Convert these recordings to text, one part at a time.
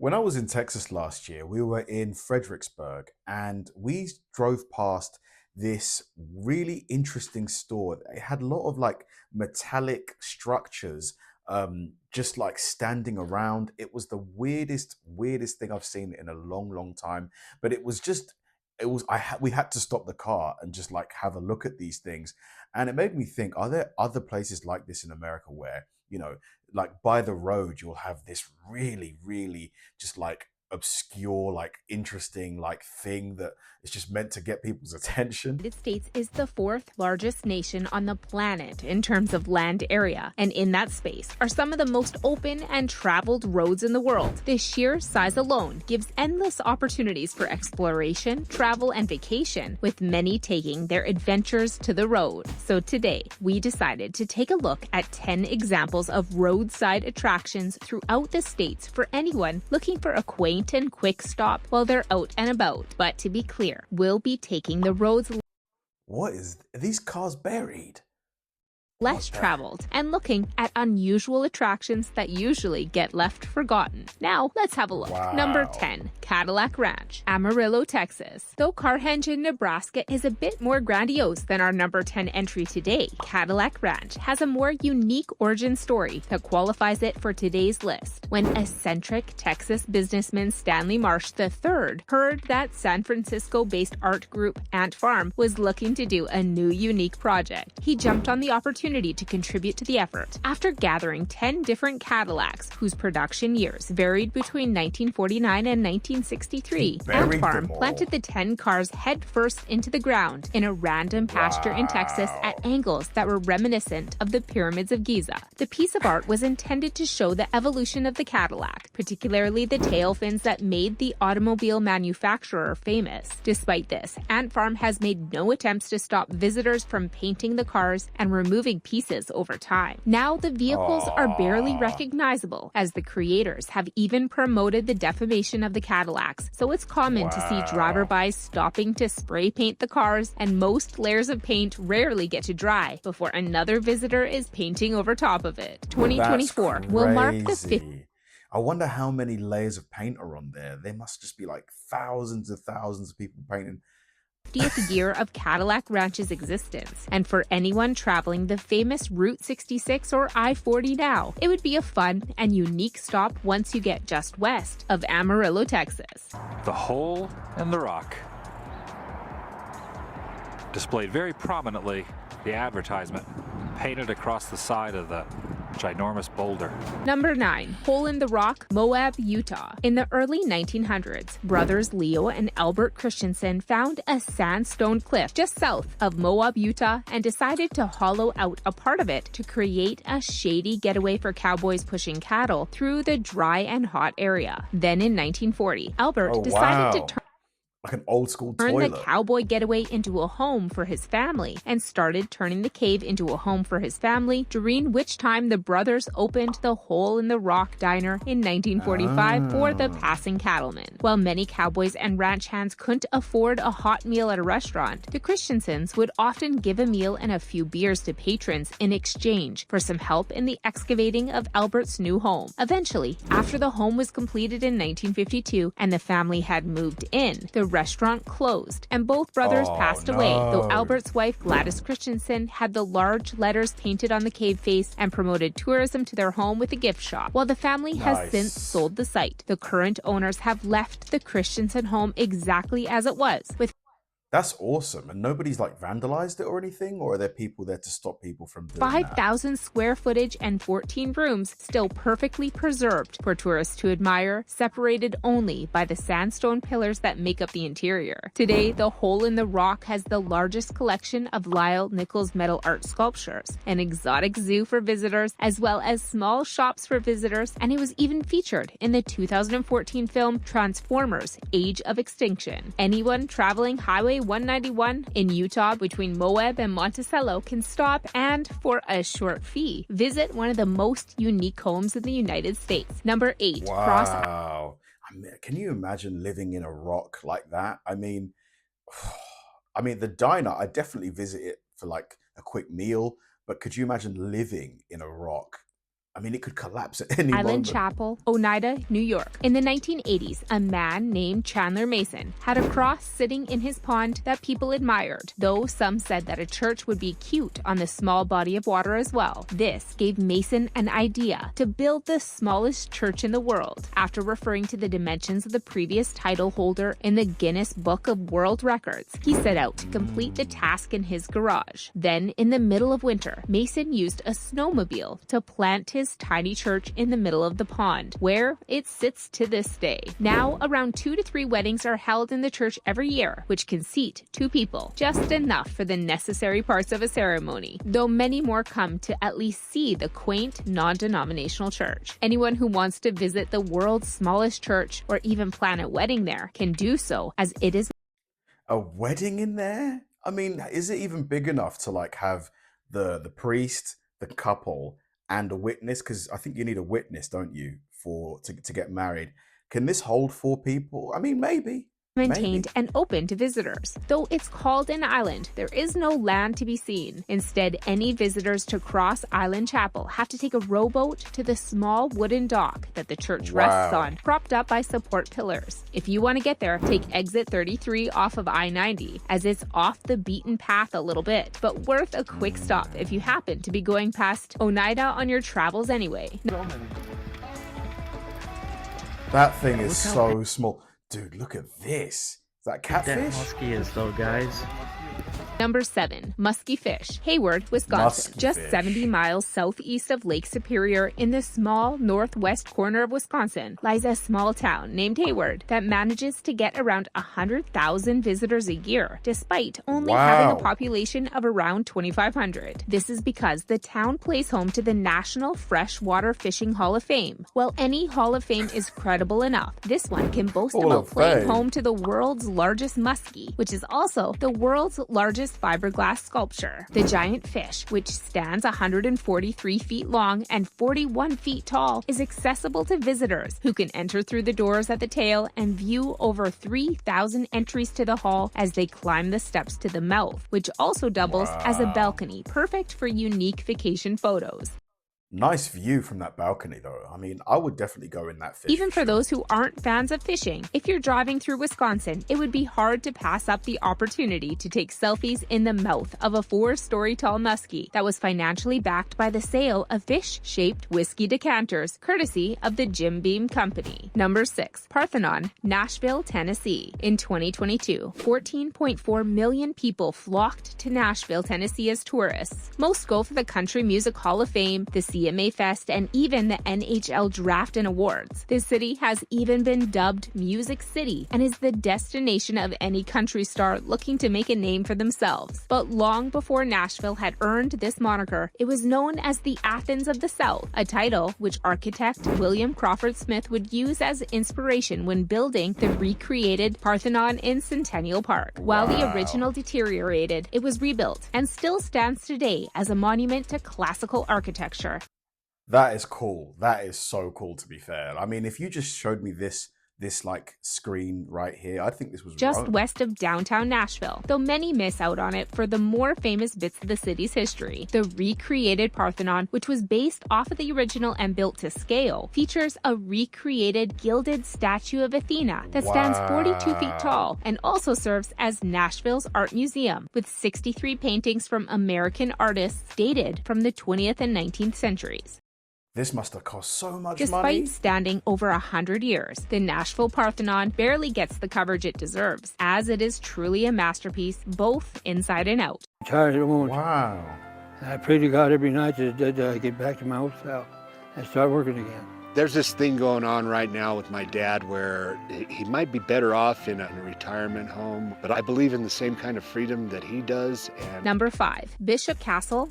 When I was in Texas last year, we were in Fredericksburg and we drove past this really interesting store. It had a lot of like metallic structures just like standing around. It was the weirdest thing I've seen in a long time. But we had to stop the car and just like have a look at these things. And it made me think, are there other places like this in America where, like by the road, you'll have this really just like obscure, like interesting, like thing that is just meant to get people's attention. United States is the fourth largest nation on the planet in terms of land area, and in that space are some of the most open and traveled roads in the world. The sheer size alone gives endless opportunities for exploration, travel, and vacation, with many taking their adventures to the road. So today, we decided to take a look at 10 examples of roadside attractions throughout the states for anyone looking for a quaint and quick stop while they're out and about. But to be clear, we'll be taking the roads Are these cars buried? less traveled and looking at unusual attractions that usually get left forgotten. Now, let's have a look. Wow. Number 10. Cadillac Ranch, Amarillo, Texas. Though Carthage in Nebraska is a bit more grandiose than our number 10 entry today, Cadillac Ranch has a more unique origin story that qualifies it for today's list. When eccentric Texas businessman Stanley Marsh III heard that San Francisco-based art group Ant Farm was looking to do a new unique project, he jumped on the opportunity to contribute to the effort. After gathering 10 different Cadillacs, whose production years varied between 1949 and 1963, Ant Farm planted the 10 cars headfirst into the ground in a random pasture in Texas at angles that were reminiscent of the pyramids of Giza. The piece of art was intended to show the evolution of the Cadillac, particularly the tail fins that made the automobile manufacturer famous. Despite this, Ant Farm has made no attempts to stop visitors from painting the cars and removing pieces over time. Now the vehicles are barely recognizable, as the creators have even promoted the defamation of the Cadillacs, so it's common to see driver-bys stopping to spray paint the cars, and most layers of paint rarely get to dry before another visitor is painting over top of it. 2024 will mark the 50th. I wonder how many layers of paint are on there. There must just be like thousands of people painting. 50th year of Cadillac Ranch's existence, and for anyone traveling the famous Route 66 or I-40 now, it would be a fun and unique stop once you get just west of Amarillo, Texas. The hole in the rock. Displayed very prominently, the advertisement painted across the side of the ginormous boulder. Number 9. Hole in the Rock, Moab, Utah. In the early 1900s, brothers Leo and Albert Christensen found a sandstone cliff just south of Moab, Utah, and decided to hollow out a part of it to create a shady getaway for cowboys pushing cattle through the dry and hot area. Then in 1940, Albert decided to turn like an old school the toilet. cowboy getaway into a home for his family, and started turning the cave into a home for his family, during which time the brothers opened the Hole in the Rock Diner in 1945 for the passing cattlemen. While many cowboys and ranch hands couldn't afford a hot meal at a restaurant, the Christensens would often give a meal and a few beers to patrons in exchange for some help in the excavating of Albert's new home. Eventually, after the home was completed in 1952 and the family had moved in, the restaurant closed, and both brothers passed away, though Albert's wife Gladys Christensen had the large letters painted on the cave face and promoted tourism to their home with a gift shop. While the family has since sold the site, the current owners have left the Christensen home exactly as it was, with That's awesome. And nobody's like vandalized it or anything? Or are there people there to stop people from doing 5,000 square footage and 14 rooms still perfectly preserved for tourists to admire, separated only by the sandstone pillars that make up the interior. Today, the Hole in the Rock has the largest collection of Lyle Nichols metal art sculptures, an exotic zoo for visitors, as well as small shops for visitors, and it was even featured in the 2014 film Transformers: Age of Extinction. Anyone traveling Highway 191 in Utah between Moab and Monticello can stop and, for a short fee, visit one of the most unique homes in the United States. Number 8. Wow. Can you imagine living in a rock like that? I mean, the diner, I definitely visit it for like a quick meal, but could you imagine living in a rock? I mean, it could collapse at any Island moment. Chapel, Oneida, New York. In the 1980s, a man named Chandler Mason had a cross sitting in his pond that people admired, though some said that a church would be cute on the small body of water as well. This gave Mason an idea to build the smallest church in the world. After referring to the dimensions of the previous title holder in the Guinness Book of World Records, he set out to complete the task in his garage. Then, in the middle of winter, Mason used a snowmobile to plant his tiny church in the middle of the pond, where it sits to this day. Now, around 2 to 3 weddings are held in the church every year, which can seat 2 people, just enough for the necessary parts of a ceremony, though many more come to at least see the quaint, non-denominational church. Anyone who wants to visit the world's smallest church or even plan a wedding there can do so, as it is. A wedding in there? I mean, is it even big enough to like have the priest, the couple, and a witness? Because I think you need a witness, don't you, to get married? Can this hold 4 people? I mean, maybe. Maintained and open to visitors. Though it's called an island, there is no land to be seen. Instead, any visitors to cross Island Chapel have to take a rowboat to the small wooden dock that the church rests on, propped up by support pillars. If you want to get there, take exit 33 off of I-90, as it's off the beaten path a little bit, but worth a quick stop if you happen to be going past Oneida on your travels anyway. That thing is so small. Dude, look at this. Is that catfish? That Musky is though, guys. Number 7. Musky Fish, Hayward, Wisconsin. Musky Just fish. 70 miles southeast of Lake Superior in the small northwest corner of Wisconsin lies a small town named Hayward that manages to get around 100,000 visitors a year, despite only having a population of around 2,500. This is because the town plays home to the National Freshwater Fishing Hall of Fame. While any Hall of Fame is credible enough, this one can boast Hall about of playing Fame. home to the world's largest muskie, which is also the world's largest fiberglass sculpture. The giant fish, which stands 143 feet long and 41 feet tall, is accessible to visitors who can enter through the doors at the tail and view over 3,000 entries to the hall as they climb the steps to the mouth, which also doubles as a balcony, perfect for unique vacation photos. Nice view from that balcony, though. I mean, I would definitely go in that fish. Even for those who aren't fans of fishing, if you're driving through Wisconsin, it would be hard to pass up the opportunity to take selfies in the mouth of a 4-story tall muskie that was financially backed by the sale of fish-shaped whiskey decanters, courtesy of the Jim Beam Company. Number 6. Parthenon, Nashville, Tennessee. In 2022, 14.4 million people flocked to Nashville, Tennessee as tourists. Most go for the Country Music Hall of Fame, the CMA Fest, and even the NHL Draft and Awards. This city has even been dubbed Music City and is the destination of any country star looking to make a name for themselves. But long before Nashville had earned this moniker, it was known as the Athens of the South, a title which architect William Crawford Smith would use as inspiration when building the recreated Parthenon in Centennial Park. While the original deteriorated, it was rebuilt and still stands today as a monument to classical architecture. That is cool. That is so cool, to be fair. I mean, if you just showed me this like screen right here, I'd think this was just Rome. west of downtown Nashville, though many miss out on it for the more famous bits of the city's history. The recreated Parthenon, which was based off of the original and built to scale, features a recreated gilded statue of Athena that stands 42 feet tall and also serves as Nashville's art museum, with 63 paintings from American artists dated from the 20th and 19th centuries. This must have cost so much Despite money. standing over 100 years, the Nashville Parthenon barely gets the coverage it deserves, as it is truly a masterpiece, both inside and out. Tired at the moment. Wow. I pray to God every night that I get back to my old self and start working again. There's this thing going on right now with my dad where he might be better off in a retirement home, but I believe in the same kind of freedom that he does. And Number 5. Bishop Castle,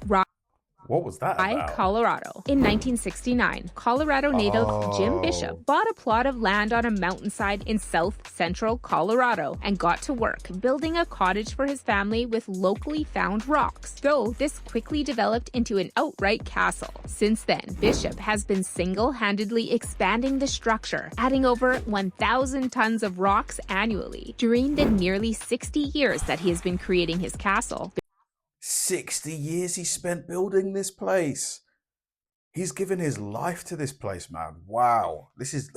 What was that about? Colorado. In 1969, Colorado native Jim Bishop bought a plot of land on a mountainside in south-central Colorado and got to work building a cottage for his family with locally found rocks, though this quickly developed into an outright castle. Since then, Bishop has been single-handedly expanding the structure, adding over 1,000 tons of rocks annually. During the nearly 60 years that he has been creating his castle, 60 years he spent building this place. He's given his life to this place, man. Wow. This is,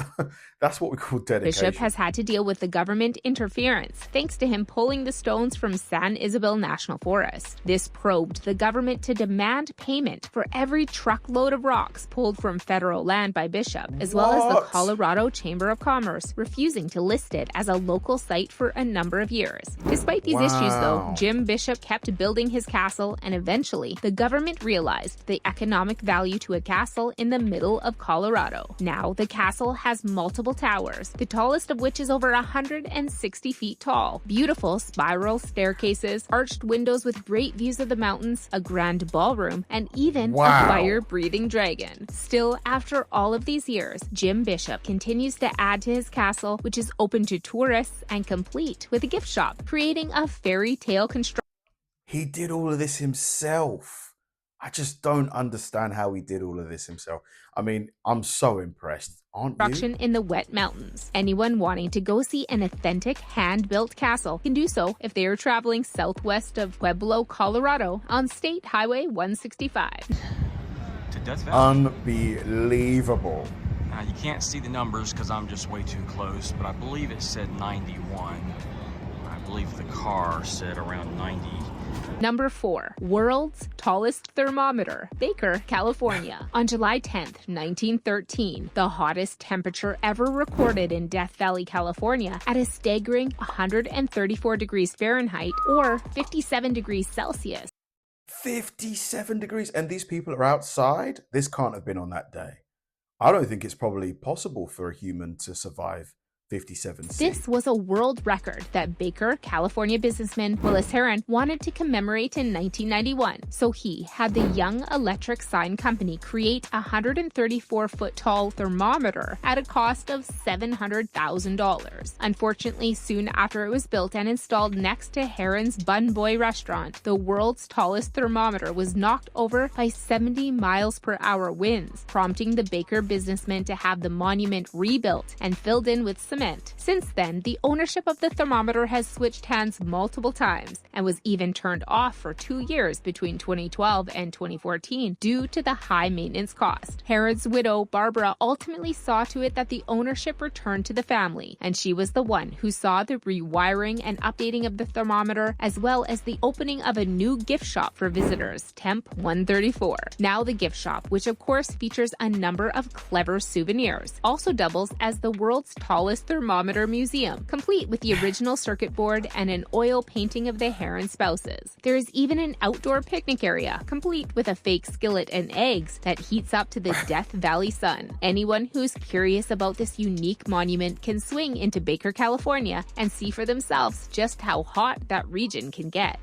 that's what we call dedication. Bishop has had to deal with the government interference, thanks to him pulling the stones from San Isabel National Forest. This probed the government to demand payment for every truckload of rocks pulled from federal land by Bishop, as well as the Colorado Chamber of Commerce refusing to list it as a local site for a number of years. Despite these issues, though, Jim Bishop kept building his castle, and eventually the government realized the economic value to a castle in the middle of Colorado. Now, the castle has multiple towers, the tallest of which is over 160 feet tall. Beautiful spiral staircases, arched windows with great views of the mountains, a grand ballroom, and even a fire-breathing dragon. Still, after all of these years, Jim Bishop continues to add to his castle, which is open to tourists and complete with a gift shop, creating a fairy tale construction. He did all of this himself. I just don't understand how he did all of this himself. I mean, I'm so impressed, aren't you? In the wet mountains. Anyone wanting to go see an authentic hand-built castle can do so if they are traveling southwest of Pueblo, Colorado on State Highway 165. To Death Valley. Unbelievable. Now, you can't see the numbers because I'm just way too close, but I believe it said 91. I believe the car said around 90. Number 4. World's tallest thermometer, Baker, California. On July 10th, 1913, the hottest temperature ever recorded in Death Valley, California, at a staggering 134 degrees Fahrenheit or 57 degrees Celsius. 57 degrees, and these people are outside? This can't have been on that day. I don't think it's probably possible for a human to survive 57 C. This was a world record that Baker, California businessman Willis Heron wanted to commemorate in 1991. So he had the Young Electric Sign Company create a 134-foot tall thermometer at a cost of $700,000. Unfortunately, soon after it was built and installed next to Heron's Bun Boy restaurant, the world's tallest thermometer was knocked over by 70 miles per hour winds, prompting the Baker businessman to have the monument rebuilt and filled in with cement. Since then, the ownership of the thermometer has switched hands multiple times and was even turned off for 2 years between 2012 and 2014 due to the high maintenance cost. Herod's widow, Barbara, ultimately saw to it that the ownership returned to the family, and she was the one who saw the rewiring and updating of the thermometer, as well as the opening of a new gift shop for visitors, Temp 134. Now the gift shop, which of course features a number of clever souvenirs, also doubles as the world's tallest thermometer museum, complete with the original circuit board and an oil painting of the Heron spouses. There is even an outdoor picnic area, complete with a fake skillet and eggs that heats up to the Death Valley sun. Anyone who's curious about this unique monument can swing into Baker, California, and see for themselves just how hot that region can get.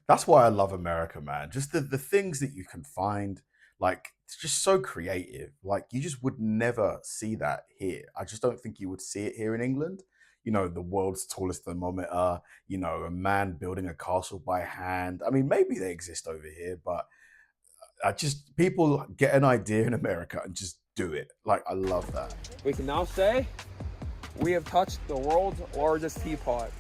That's why I love America, man. Just the things that you can find, like, it's just so creative. Like, you just would never see that here. I just don't think you would see it here in England. You know, the world's tallest thermometer, you know, a man building a castle by hand. I mean, maybe they exist over here, but people get an idea in America and just do it. Like, I love that. We can now say we have touched the world's largest teapot.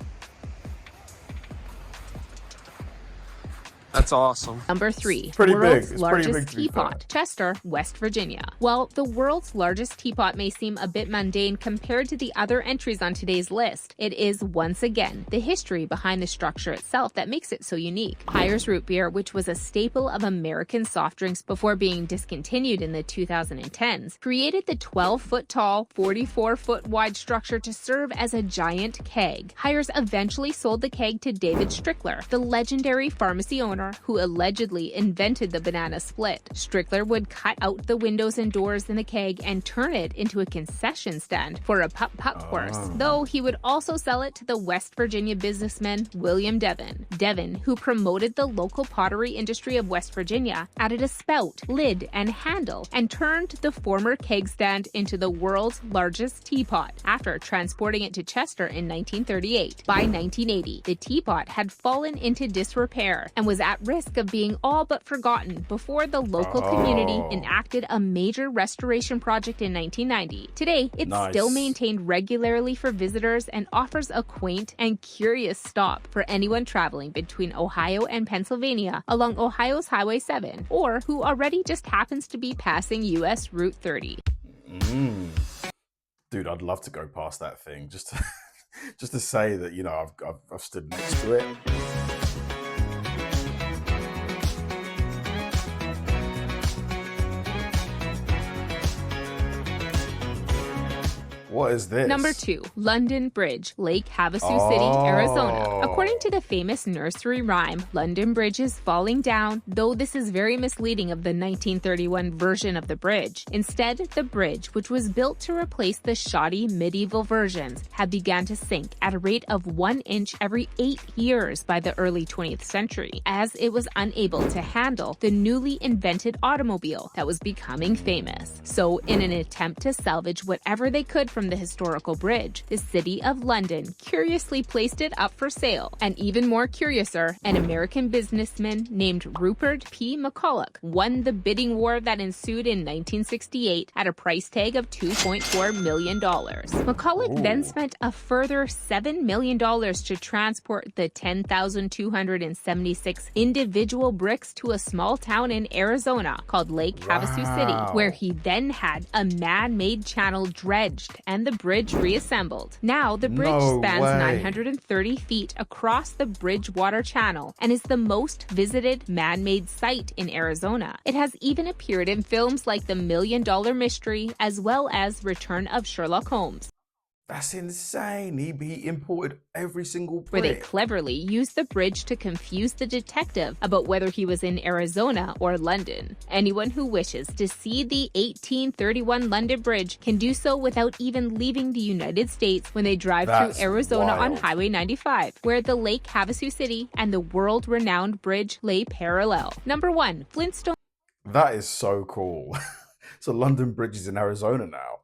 That's awesome. Number 3, pretty world's big. It's largest pretty big, teapot, Chester, West Virginia. While the world's largest teapot may seem a bit mundane compared to the other entries on today's list, it is once again the history behind the structure itself that makes it so unique. Hires Root Beer, which was a staple of American soft drinks before being discontinued in the 2010s, created the 12-foot tall, 44-foot wide structure to serve as a giant keg. Hires eventually sold the keg to David Strickler, the legendary pharmacy owner who allegedly invented the banana split. Strickler would cut out the windows and doors in the keg and turn it into a concession stand for a putt-putt course, though he would also sell it to the West Virginia businessman William Devon. Devon, who promoted the local pottery industry of West Virginia, added a spout, lid, and handle, and turned the former keg stand into the world's largest teapot after transporting it to Chester in 1938. By 1980, the teapot had fallen into disrepair and was at risk of being all but forgotten before the local community enacted a major restoration project in 1990. Today, it's still maintained regularly for visitors and offers a quaint and curious stop for anyone traveling between Ohio and Pennsylvania along Ohio's Highway 7, or who already just happens to be passing US Route 30. Dude, I'd love to go past that thing just to, just to say that, you know, I've stood next to it. What is this? Number 2, London Bridge, Lake Havasu City, Arizona. According to the famous nursery rhyme, London Bridge is falling down, though this is very misleading of the 1931 version of the bridge. Instead, the bridge, which was built to replace the shoddy medieval versions, had begun to sink at a rate of 1 inch every 8 years by the early 20th century, as it was unable to handle the newly invented automobile that was becoming famous. So, in an attempt to salvage whatever they could from the historical bridge, the City of London curiously placed it up for sale. And even more curiouser, an American businessman named Rupert P. McCulloch won the bidding war that ensued in 1968 at a price tag of $2.4 million. McCulloch then spent a further $7 million to transport the 10,276 individual bricks to a small town in Arizona called Lake Havasu City, where he then had a man-made channel dredged and the bridge reassembled. Now, the bridge spans 930 feet across the Bridgewater Channel and is the most visited man-made site in Arizona. It has even appeared in films like The $1 Million Mystery, as well as Return of Sherlock Holmes. That's insane. He imported every single brick. Where they cleverly used the bridge to confuse the detective about whether he was in Arizona or London. Anyone who wishes to see the 1831 London Bridge can do so without even leaving the United States when they drive through Arizona on Highway 95, where the Lake Havasu City and the world-renowned bridge lay parallel. Number 1, Flintstone. That is so cool. So London Bridge is in Arizona now.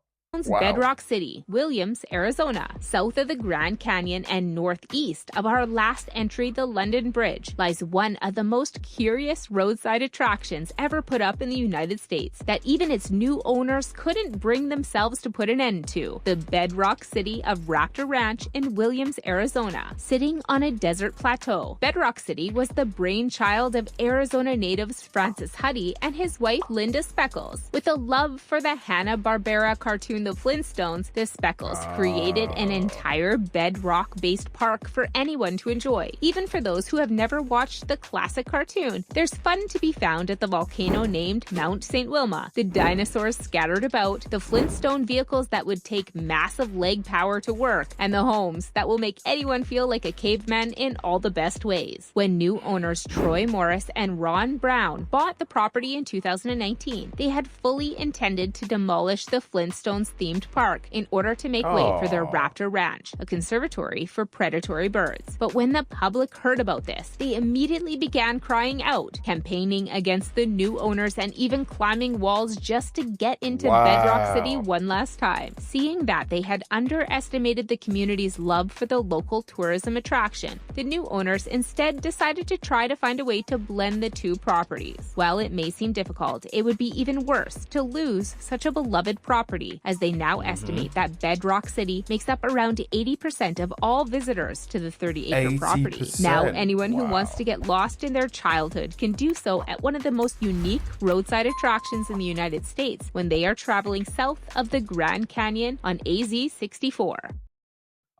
Bedrock City, Williams, Arizona, south of the Grand Canyon and northeast of our last entry, the London Bridge, lies one of the most curious roadside attractions ever put up in the United States that even its new owners couldn't bring themselves to put an end to. The Bedrock City of Raptor Ranch in Williams, Arizona, sitting on a desert plateau. Bedrock City was the brainchild of Arizona natives Francis Huddy and his wife Linda Speckles. With a love for the Hanna-Barbera cartoon The Flintstones, the Speckles created an entire bedrock-based park for anyone to enjoy. Even for those who have never watched the classic cartoon, there's fun to be found at the volcano named Mount St. Wilma, the dinosaurs scattered about, the Flintstone vehicles that would take massive leg power to work, and the homes that will make anyone feel like a caveman in all the best ways. When new owners Troy Morris and Ron Brown bought the property in 2019, they had fully intended to demolish the Flintstones themed park in order to make way for their Raptor Ranch, a conservatory for predatory birds. But when the public heard about this, they immediately began crying out, campaigning against the new owners and even climbing walls just to get into Bedrock City one last time. Seeing that they had underestimated the community's love for the local tourism attraction, the new owners instead decided to try to find a way to blend the two properties. While it may seem difficult, it would be even worse to lose such a beloved property, as they now estimate that Bedrock City makes up around 80% of all visitors to the 30-acre property. Now, anyone who wants to get lost in their childhood can do so at one of the most unique roadside attractions in the United States when they are traveling south of the Grand Canyon on AZ 64.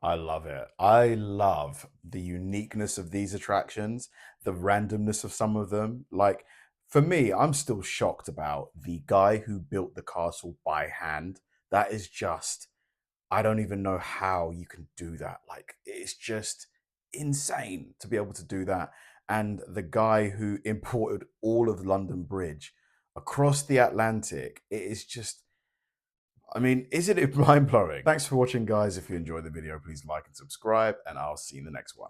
I love it. I love the uniqueness of these attractions, the randomness of some of them. Like, for me, I'm still shocked about the guy who built the castle by hand. That is just, I don't even know how you can do that. Like, it's just insane to be able to do that. And the guy who imported all of London Bridge across the Atlantic, it is just, I mean, isn't it mind-blowing? Thanks for watching, guys. If you enjoyed the video, please like and subscribe, and I'll see you in the next one.